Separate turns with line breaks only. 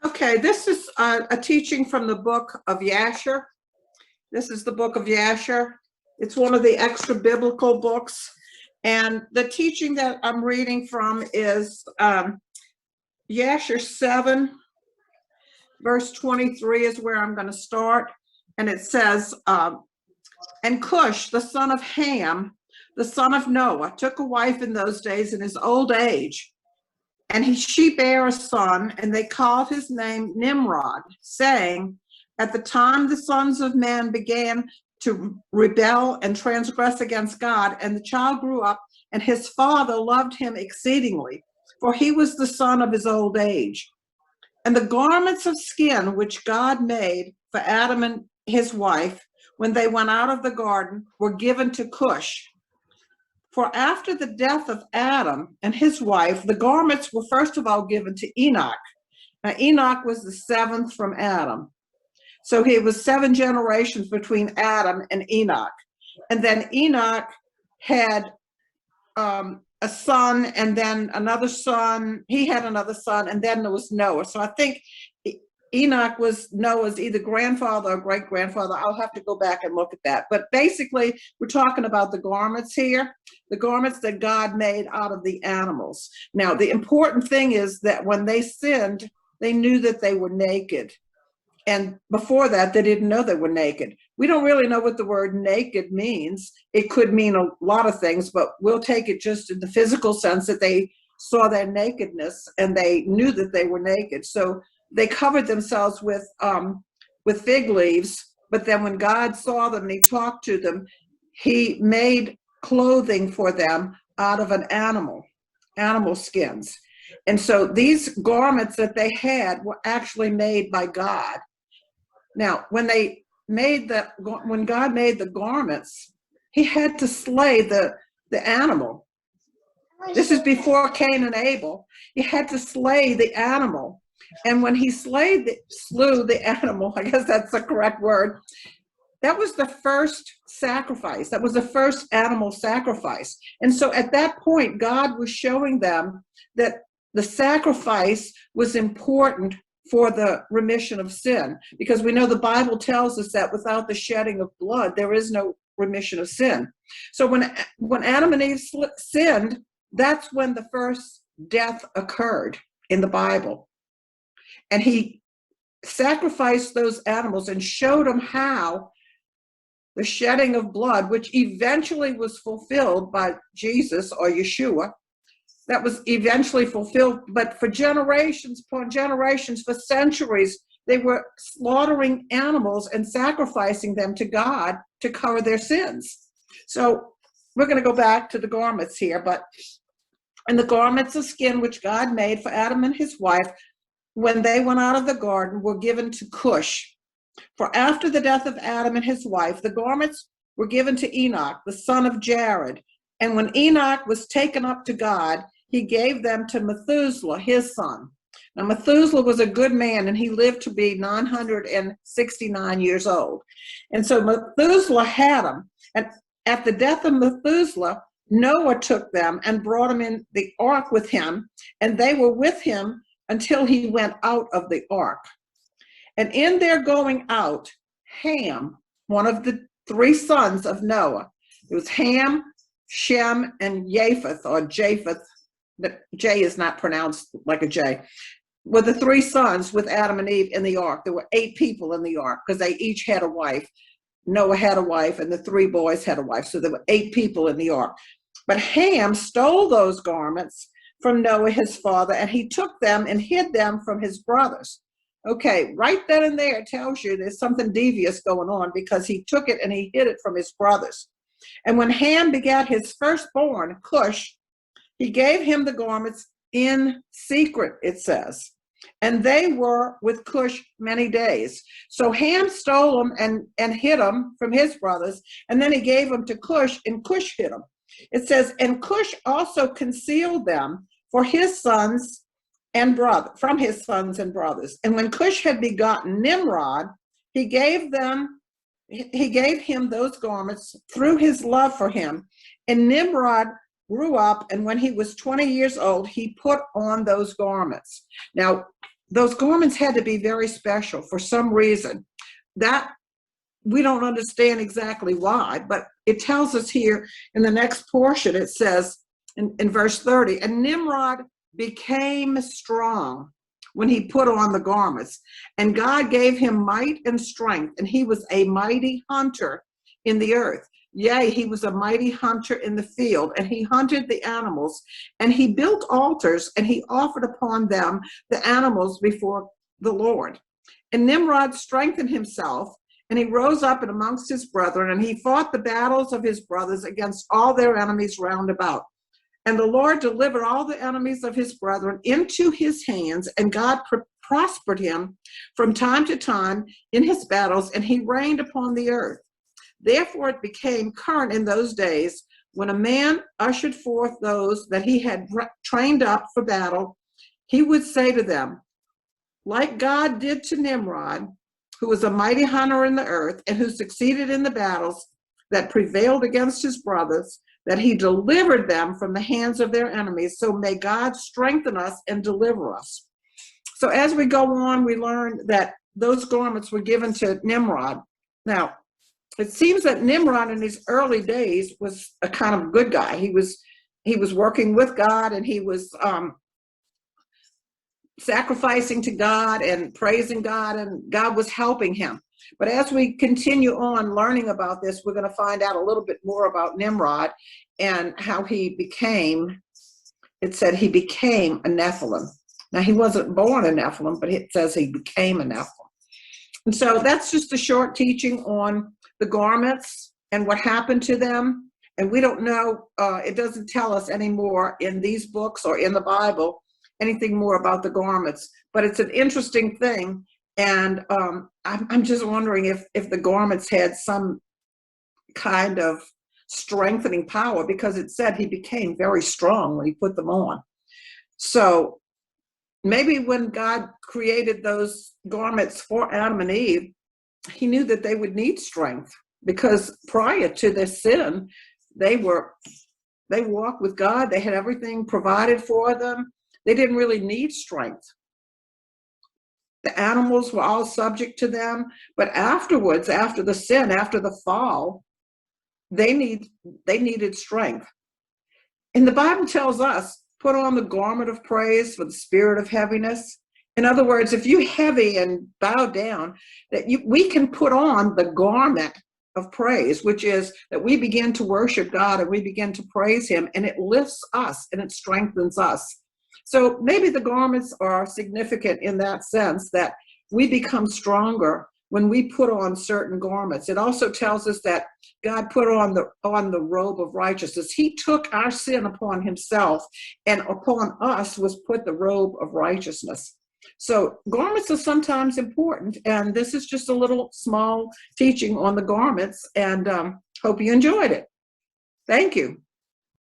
Okay, this is a teaching from the book of Yasher. This is the book of Yasher. It's one of the extra biblical books. And the teaching that I'm reading from is Yasher 7, verse 23 is where I'm going to start. And it says, and Cush, the son of Ham, the son of Noah, took a wife in those days in his old age. And she bare a son, and they called his name Nimrod, saying, at the time the sons of men began to rebel and transgress against God, and the child grew up, and his father loved him exceedingly, for he was the son of his old age. And the garments of skin which God made for Adam and his wife, when they went out of the garden, were given to Cush. For after the death of Adam and his wife, the garments were first of all given to Enoch. Now, Enoch was the seventh from Adam. So he was 7 generations between Adam and Enoch. And then Enoch had a son, and then another son. He had another son, and then there was Noah. So I think Enoch was Noah's either grandfather or great-grandfather. I'll have to go back and look at that. But basically, we're talking about the garments here, the garments that God made out of the animals. Now, the important thing is that when they sinned, they knew that they were naked. And before that, they didn't know they were naked. We don't really know what the word naked means. It could mean a lot of things, but we'll take it just in the physical sense that they saw their nakedness and they knew that they were naked. So they covered themselves with fig leaves, but then when God saw them and he talked to them, he made clothing for them out of an animal skins. And so these garments that they had were actually made by God. Now, when God made the garments, he had to slay the animal. This is before Cain and Abel. He had to slay the animal. And when he slew the animal, I guess that's the correct word, that was the first sacrifice. That was the first animal sacrifice. And so at that point, God was showing them that the sacrifice was important for the remission of sin, because we know the Bible tells us that without the shedding of blood, there is no remission of sin. So when Adam and Eve sinned, that's when the first death occurred in the Bible. And he sacrificed those animals and showed them how the shedding of blood, which eventually was fulfilled by Jesus or Yeshua, that was eventually fulfilled, but for generations upon generations, for centuries, they were slaughtering animals and sacrificing them to God to cover their sins. So we're going to go back to the garments here, and the garments of skin which God made for Adam and his wife, when they went out of the garden, were given to Cush. For after the death of Adam and his wife, the garments were given to Enoch, the son of Jared. And when Enoch was taken up to God, he gave them to Methuselah, his son. Now, Methuselah was a good man, and he lived to be 969 years old. And so Methuselah had them. And at the death of Methuselah, Noah took them and brought them in the ark with him, and they were with him until he went out of the ark. And in their going out, Ham, one of the 3 sons of Noah, it was Ham, Shem, and Japheth, or Japheth. The J is not pronounced like a J, were the 3 sons with Adam and Eve in the ark. There were 8 people in the ark because they each had a wife. Noah had a wife and the 3 boys had a wife. So there were 8 people in the ark. But Ham stole those garments from Noah, his father, and he took them and hid them from his brothers. Okay, right then and there it tells you there's something devious going on, because he took it and he hid it from his brothers. And when Ham begat his firstborn, Cush, he gave him the garments in secret, it says. And they were with Cush many days. So Ham stole them and hid them from his brothers, and then he gave them to Cush, and Cush hid them. It says, and Cush also concealed them for his sons and from his sons and brothers. And when Cush had begotten Nimrod, he gave him those garments through his love for him. And Nimrod grew up, and when he was 20 years old, he put on those garments. Now, those garments had to be very special for some reason. That we don't understand exactly why, but it tells us here in the next portion, it says in verse 30, and Nimrod became strong when he put on the garments, and God gave him might and strength, and he was a mighty hunter in the earth. Yea, he was a mighty hunter in the field, and he hunted the animals, and he built altars, and he offered upon them the animals before the Lord. And Nimrod strengthened himself, and he rose up and amongst his brethren, and he fought the battles of his brothers against all their enemies round about. And the Lord delivered all the enemies of his brethren into his hands, and God prospered him from time to time in his battles, and he reigned upon the earth. Therefore it became current in those days, when a man ushered forth those that he had trained up for battle, he would say to them, like God did to Nimrod, who was a mighty hunter in the earth, and who succeeded in the battles that prevailed against his brothers, that he delivered them from the hands of their enemies. So may God strengthen us and deliver us. So as we go on, we learn that those garments were given to Nimrod. Now, it seems that Nimrod in his early days was a kind of good guy. He was working with God, and he was sacrificing to God and praising God, and God was helping him. But as we continue on learning about this, we're going to find out a little bit more about Nimrod and how he became, it said he became a Nephilim. Now, he wasn't born a Nephilim, but it says he became a Nephilim. And so that's just a short teaching on the garments and what happened to them. And we don't know, it doesn't tell us anymore in these books or in the Bible anything more about the garments. But it's an interesting thing. And I'm just wondering if the garments had some kind of strengthening power, because it said he became very strong when he put them on. So maybe when God created those garments for Adam and Eve, he knew that they would need strength, because prior to their sin, they walked with God. They had everything provided for them. They didn't really need strength. The animals were all subject to them, but afterwards, after the sin, after the fall, they needed strength. And the Bible tells us, put on the garment of praise for the spirit of heaviness. In other words, if you're heavy and bow down, we can put on the garment of praise, which is that we begin to worship God and we begin to praise him, and it lifts us and it strengthens us. So maybe the garments are significant in that sense, that we become stronger when we put on certain garments. It also tells us that God put on the robe of righteousness. He took our sin upon himself, and upon us was put the robe of righteousness. So garments are sometimes important, and this is just a little small teaching on the garments, and hope you enjoyed it. Thank you.